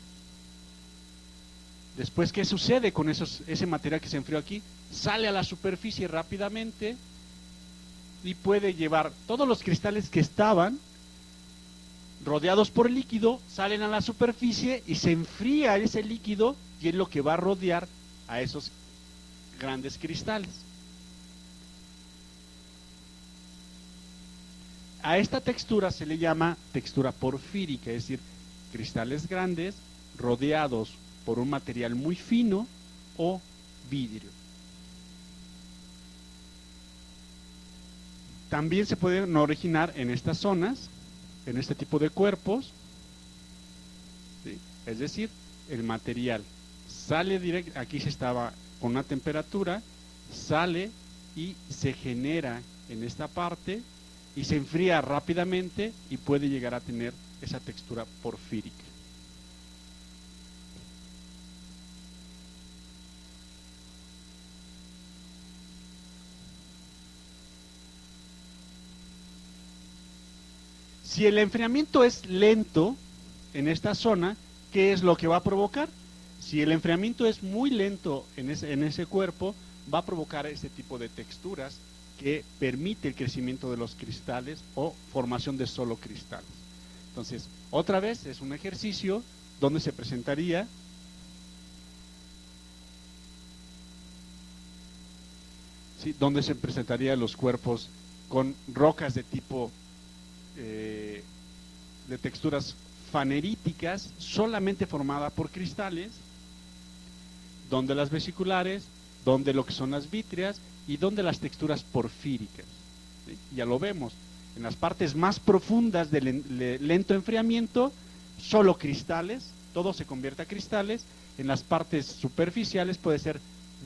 Después, ¿qué sucede con ese material que se enfrió aquí? Sale a la superficie rápidamente y puede llevar todos los cristales que estaban rodeados por líquido, salen a la superficie y se enfría ese líquido y es lo que va a rodear a esos grandes cristales. A esta textura se le llama textura porfírica, es decir, cristales grandes rodeados por un material muy fino o vidrio. También se pueden originar en estas zonas, en este tipo de cuerpos, ¿sí? Es decir, el material sale directo, aquí se estaba con una temperatura, sale y se genera en esta parte y se enfría rápidamente y puede llegar a tener esa textura porfírica. Si el enfriamiento es lento en esta zona, ¿qué es lo que va a provocar? Si el enfriamiento es muy lento en ese cuerpo, va a provocar este tipo de texturas que permite el crecimiento de los cristales o formación de solo cristales. Entonces, otra vez es un ejercicio donde se presentaría donde se presentarían los cuerpos con rocas de tipo de texturas faneríticas solamente formada por cristales, donde las vesiculares, donde lo que son las vítreas y donde las texturas porfíricas, ¿sí? Ya lo vemos, en las partes más profundas del lento enfriamiento, solo cristales, todo se convierte a cristales. En las partes superficiales puede ser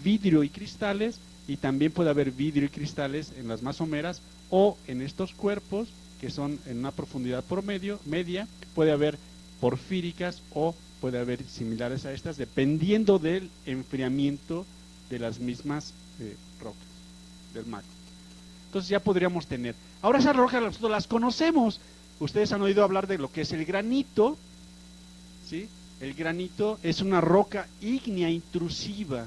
vidrio y cristales, y también puede haber vidrio y cristales en las más someras, o en estos cuerpos que son en una profundidad media, puede haber porfíricas o puede haber similares a estas, dependiendo del enfriamiento de las mismas rocas del magma. Entonces ya podríamos tener. Ahora esas rocas nosotros las conocemos. Ustedes han oído hablar de lo que es el granito, ¿sí? El granito es una roca ígnea intrusiva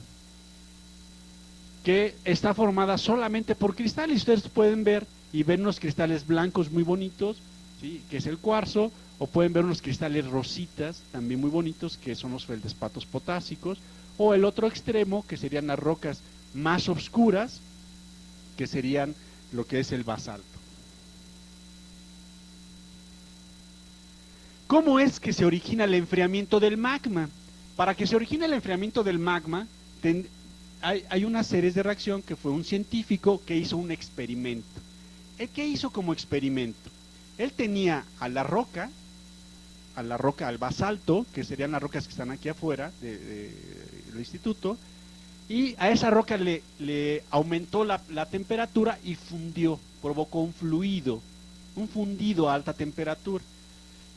que está formada solamente por cristales. Ustedes pueden ver y ven unos cristales blancos muy bonitos, ¿sí?, que es el cuarzo, o pueden ver unos cristales rositas también muy bonitos, que son los feldespatos potásicos, o el otro extremo, que serían las rocas más oscuras, que serían lo que es el basalto. ¿Cómo es que se origina el enfriamiento del magma? Para que se origine el enfriamiento del magma, hay una serie de reacción que fue un científico que hizo un experimento. ¿Qué hizo como experimento? Él tenía a la roca, al basalto, que serían las rocas que están aquí afuera del instituto, y a esa roca le aumentó la temperatura y fundió, provocó un fundido a alta temperatura.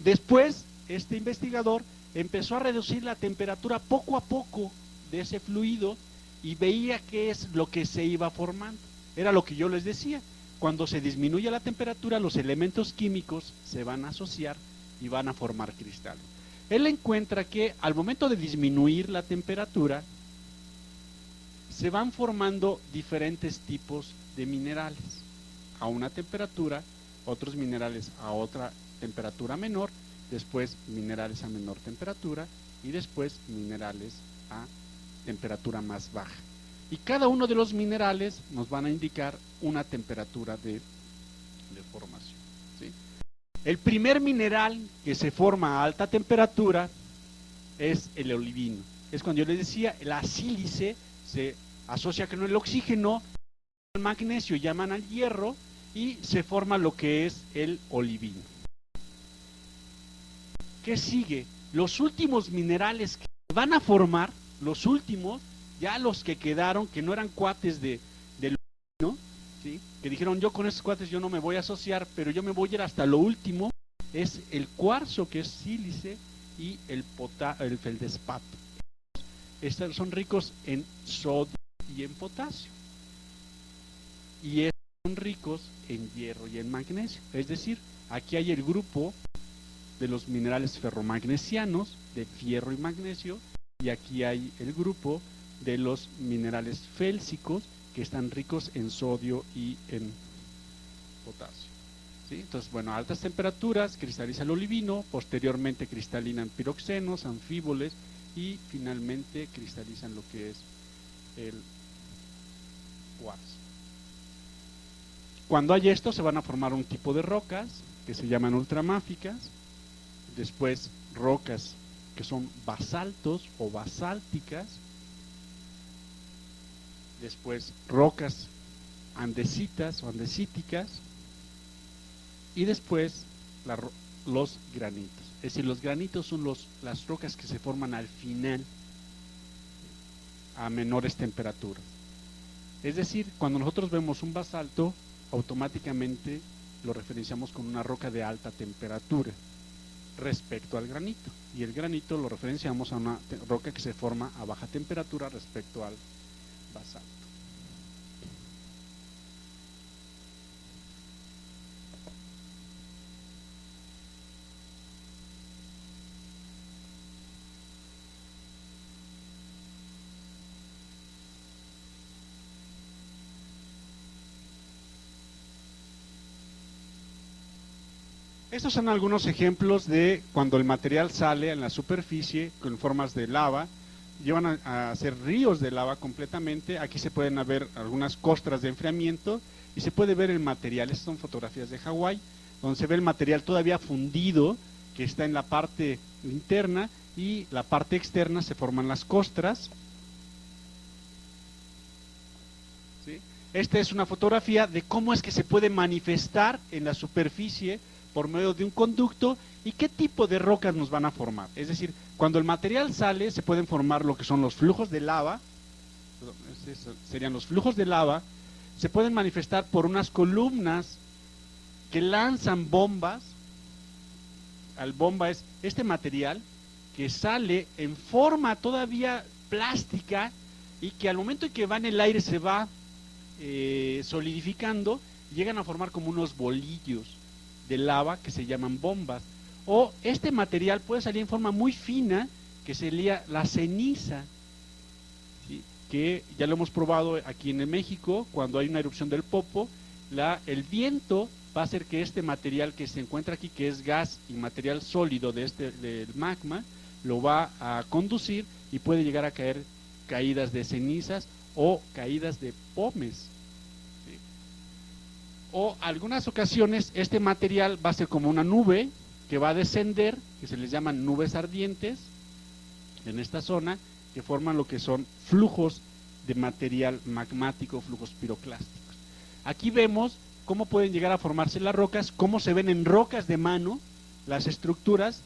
Después, este investigador empezó a reducir la temperatura poco a poco de ese fluido y veía qué es lo que se iba formando. Era lo que yo les decía. cuando se disminuye la temperatura, los elementos químicos se van a asociar y van a formar cristales. Él encuentra que al momento de disminuir la temperatura, se van formando diferentes tipos de minerales a una temperatura, otros minerales a otra temperatura menor, después minerales a menor temperatura y después minerales a temperatura más baja. Y cada uno de los minerales nos van a indicar una temperatura de formación, ¿sí? El primer mineral que se forma a alta temperatura es el olivino. Es cuando yo les decía, la sílice se asocia con el oxígeno, el magnesio llaman al hierro y se forma lo que es el olivino. ¿Qué sigue? Los últimos minerales que van a formar, los últimos, ya los que quedaron, que no eran cuates del olivino, ¿sí? Que dijeron, yo con esos cuates yo no me voy a asociar, pero yo me voy a ir hasta lo último, es el cuarzo, que es sílice, y el feldespato. Estos son ricos en sodio y en potasio, y estos son ricos en hierro y en magnesio. Es decir, aquí hay el grupo de los minerales ferromagnesianos, de fierro y magnesio, y aquí hay el grupo de los minerales félsicos, que están ricos en sodio y en potasio, ¿sí? Entonces, bueno, a altas temperaturas cristaliza el olivino, posteriormente cristalizan piroxenos, anfíboles, y finalmente cristalizan lo que es el cuarzo. Cuando hay esto, se van a formar un tipo de rocas que se llaman ultramáficas, después rocas que son basaltos o basálticas, después rocas andesitas o andesíticas, y después los granitos. Es decir, los granitos son las rocas que se forman al final a menores temperaturas. Es decir, cuando nosotros vemos un basalto, automáticamente lo referenciamos con una roca de alta temperatura respecto al granito, y el granito lo referenciamos a una roca que se forma a baja temperatura respecto al basalto. Estos son algunos ejemplos de cuando el material sale en la superficie con formas de lava, llevan a hacer ríos de lava completamente. Aquí se pueden ver algunas costras de enfriamiento y se puede ver el material. Estas son fotografías de Hawái, donde se ve el material todavía fundido, que está en la parte interna, y la parte externa se forman las costras, ¿sí? Esta es una fotografía de cómo es que se puede manifestar en la superficie por medio de un conducto y qué tipo de rocas nos van a formar. Es decir, cuando el material sale, se pueden formar lo que son los flujos de lava, serían los flujos de lava, se pueden manifestar por unas columnas que lanzan bombas. Al bomba es este material que sale en forma todavía plástica y que al momento en que va en el aire se va solidificando, llegan a formar como unos bolillos de lava que se llaman bombas. O este material puede salir en forma muy fina, que sería la ceniza, ¿sí? Que ya lo hemos probado aquí en México, cuando hay una erupción del Popo, el viento va a hacer que este material que se encuentra aquí, que es gas y material sólido del magma, lo va a conducir y puede llegar a caer caídas de cenizas o caídas de pomes. O algunas ocasiones este material va a ser como una nube que va a descender, que se les llaman nubes ardientes en esta zona, que forman lo que son flujos de material magmático, flujos piroclásticos. Aquí vemos cómo pueden llegar a formarse las rocas, cómo se ven en rocas de mano las estructuras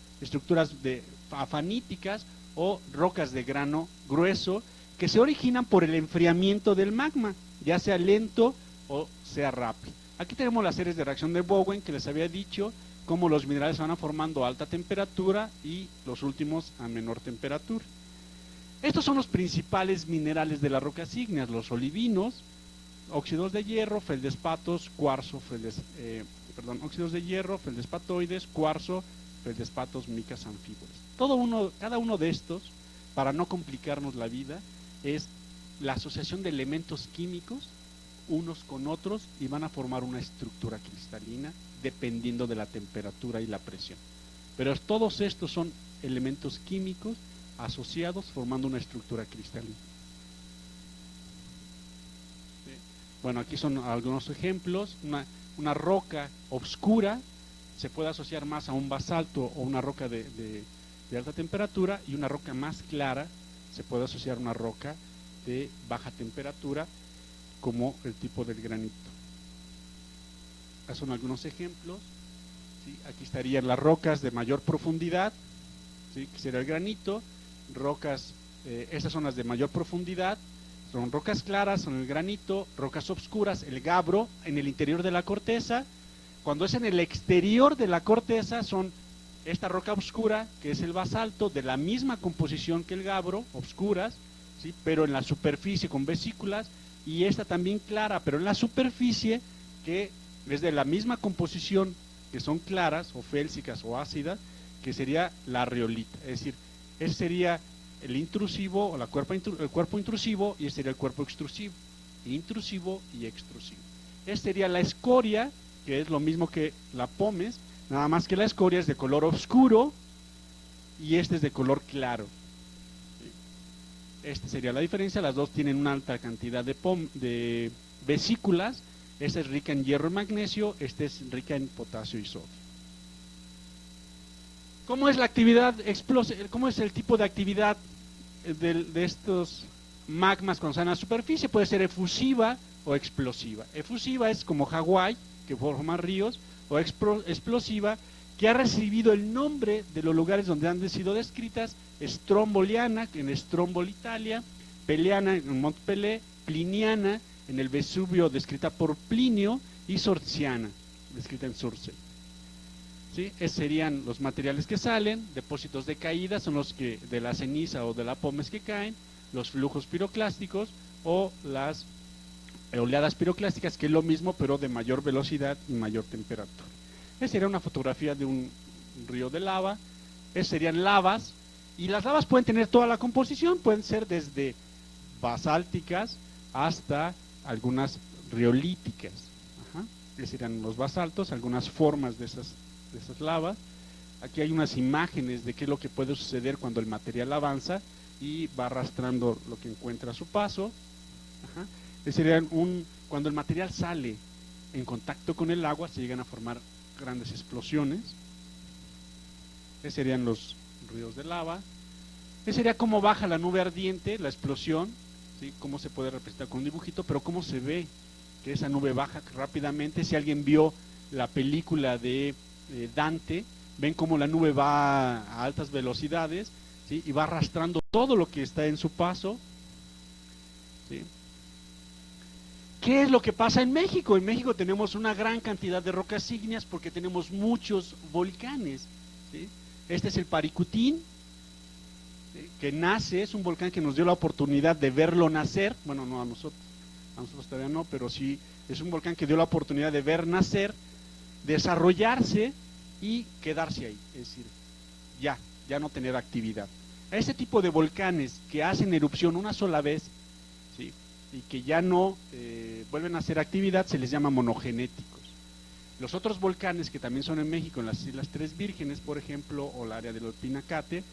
afaníticas o rocas de grano grueso, que se originan por el enfriamiento del magma, ya sea lento o sea rápido. Aquí tenemos las series de reacción de Bowen, que les había dicho cómo los minerales se van formando a alta temperatura y los últimos a menor temperatura. Estos son los principales minerales de las rocas ígneas: los olivinos, óxidos de hierro, feldespatos, cuarzo, óxidos de hierro, feldespatoides, cuarzo, feldespatos, micas anfíbolas. Cada uno de estos, para no complicarnos la vida, es la asociación de elementos químicos unos con otros y van a formar una estructura cristalina dependiendo de la temperatura y la presión. Pero todos estos son elementos químicos asociados formando una estructura cristalina. ¿Sí? Bueno, aquí son algunos ejemplos. Una roca oscura se puede asociar más a un basalto o una roca de alta temperatura, y una roca más clara se puede asociar a una roca de baja temperatura, como el tipo del granito. Estos son algunos ejemplos. ¿Sí? Aquí estarían las rocas de mayor profundidad, ¿sí? Que sería el granito. Estas son las de mayor profundidad, son rocas claras, son el granito. Rocas oscuras, el gabbro, en el interior de la corteza. Cuando es en el exterior de la corteza, son esta roca oscura, que es el basalto, de la misma composición que el gabbro, oscuras, ¿sí? Pero en la superficie con vesículas, y esta también clara, pero en la superficie, que es de la misma composición, que son claras, o félsicas, o ácidas, que sería la riolita. Es decir, ese sería el intrusivo, o el cuerpo intrusivo, y ese sería el cuerpo extrusivo. Intrusivo y extrusivo. Esta sería la escoria, que es lo mismo que la pómez, nada más que la escoria es de color oscuro, y este es de color claro. Esta sería la diferencia. Las dos tienen una alta cantidad de vesículas. Esta es rica en hierro y magnesio, esta es rica en potasio y sodio. ¿Cómo es la actividad cómo es el tipo de actividad de estos magmas cuando están a la superficie? Puede ser efusiva o explosiva. Efusiva es como Hawái, que forma ríos, o explosiva, que ha recibido el nombre de los lugares donde han sido descritas: Stromboliana, en Stromboli, Italia; Peliana, en Mont Pelé; Pliniana, en el Vesubio, descrita por Plinio; y Sorciana, descrita en Surce. ¿Sí? Esos serían los materiales que salen. Depósitos de caída son los que de la ceniza o de la pómez que caen, los flujos piroclásticos o las oleadas piroclásticas, que es lo mismo pero de mayor velocidad y mayor temperatura. Esa sería una fotografía de un río de lava. Esas serían lavas, y las lavas pueden tener toda la composición, pueden ser desde basálticas hasta algunas riolíticas. Esos serían los basaltos, algunas formas de esas lavas. Aquí hay unas imágenes de qué es lo que puede suceder cuando el material avanza y va arrastrando lo que encuentra a su paso. Serían cuando el material sale en contacto con el agua, se llegan a formar grandes explosiones. Esos serían los ríos de lava. Ese sería cómo baja la nube ardiente, la explosión, ¿sí? Cómo se puede representar con un dibujito, pero cómo se ve que esa nube baja rápidamente. Si alguien vio la película de Dante, ven cómo la nube va a altas velocidades, ¿sí? Y va arrastrando todo lo que está en su paso, ¿sí? ¿Qué es lo que pasa en México? En México tenemos una gran cantidad de rocas ígneas porque tenemos muchos volcanes, ¿sí? Este es el Paricutín, ¿sí? Que nace, es un volcán que nos dio la oportunidad de verlo nacer. Bueno, no a nosotros todavía no, pero sí es un volcán que dio la oportunidad de ver nacer, desarrollarse y quedarse ahí, es decir, ya no tener actividad. A ese tipo de volcanes que hacen erupción una sola vez, ¿sí? Y que ya no vuelven a hacer actividad, se les llama monogenéticos. Los otros volcanes que también son en México, en las Islas Tres Vírgenes, por ejemplo, o el área del Pinacate,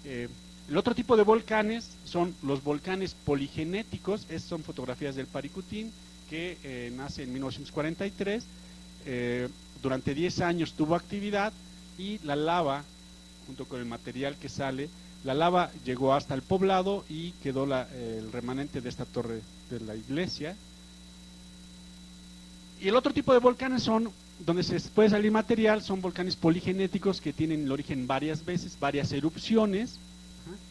el otro tipo de volcanes son los volcanes poligenéticos. Estas son fotografías del Paricutín, que nace en 1943, durante 10 años tuvo actividad, y la lava, junto con el material que sale, la lava llegó hasta el poblado y quedó el remanente de esta torre de la iglesia. Y el otro tipo de volcanes donde se puede salir material, son volcanes poligenéticos, que tienen el origen varias veces, varias erupciones,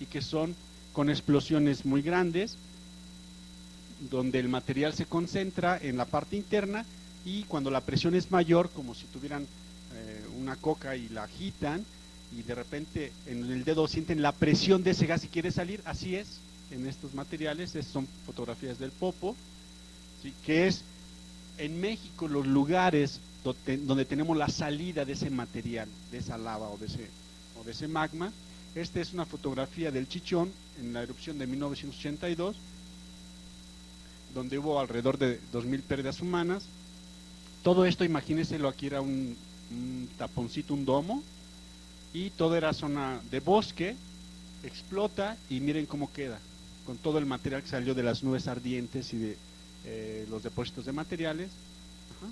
y que son con explosiones muy grandes, donde el material se concentra en la parte interna, y cuando la presión es mayor, como si tuvieran una coca y la agitan, y de repente en el dedo sienten la presión de ese gas y quiere salir. Así es en estos materiales. Estas son fotografías del Popo, ¿sí? Que es en México los lugares donde tenemos la salida de ese material, de esa lava o de ese magma. Esta es una fotografía del Chichón en la erupción de 1982, donde hubo alrededor de 2000 pérdidas humanas. Todo esto, imagínense, aquí era un taponcito, un domo, y todo era zona de bosque, explota y miren cómo queda, con todo el material que salió de las nubes ardientes y de los depósitos de materiales. Ajá.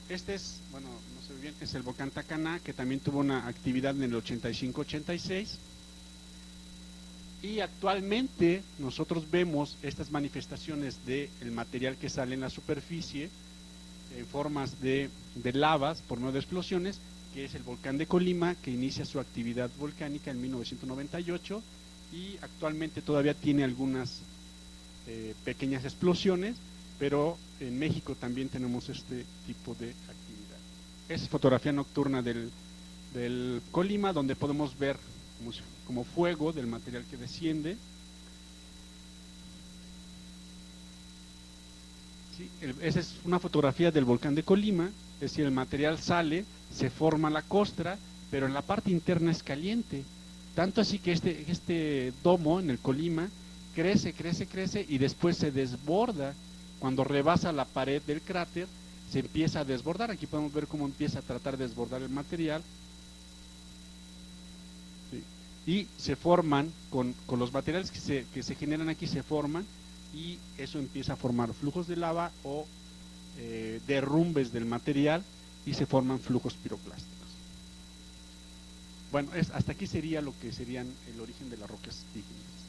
Este es, bueno, no se ve bien, es el volcán Tacaná, que también tuvo una actividad en el 85-86. Y actualmente nosotros vemos estas manifestaciones del material que sale en la superficie en formas de lavas por medio de explosiones, que es el volcán de Colima, que inicia su actividad volcánica en 1998 y actualmente todavía tiene algunas pequeñas explosiones, pero en México también tenemos este tipo de actividad. Es fotografía nocturna del Colima, donde podemos ver como fuego del material que desciende. ¿Sí? Esa es una fotografía del volcán de Colima, es decir, el material sale, se forma la costra, pero en la parte interna es caliente. Tanto así que este domo en el Colima crece y después se desborda. Cuando rebasa la pared del cráter, se empieza a desbordar. Aquí podemos ver cómo empieza a tratar de desbordar el material. Sí. Y se forman, con los materiales que se generan aquí, se forman, y eso empieza a formar flujos de lava o derrumbes del material, y se forman flujos piroclásticos. Bueno, hasta aquí sería lo que serían el origen de las rocas ígneas.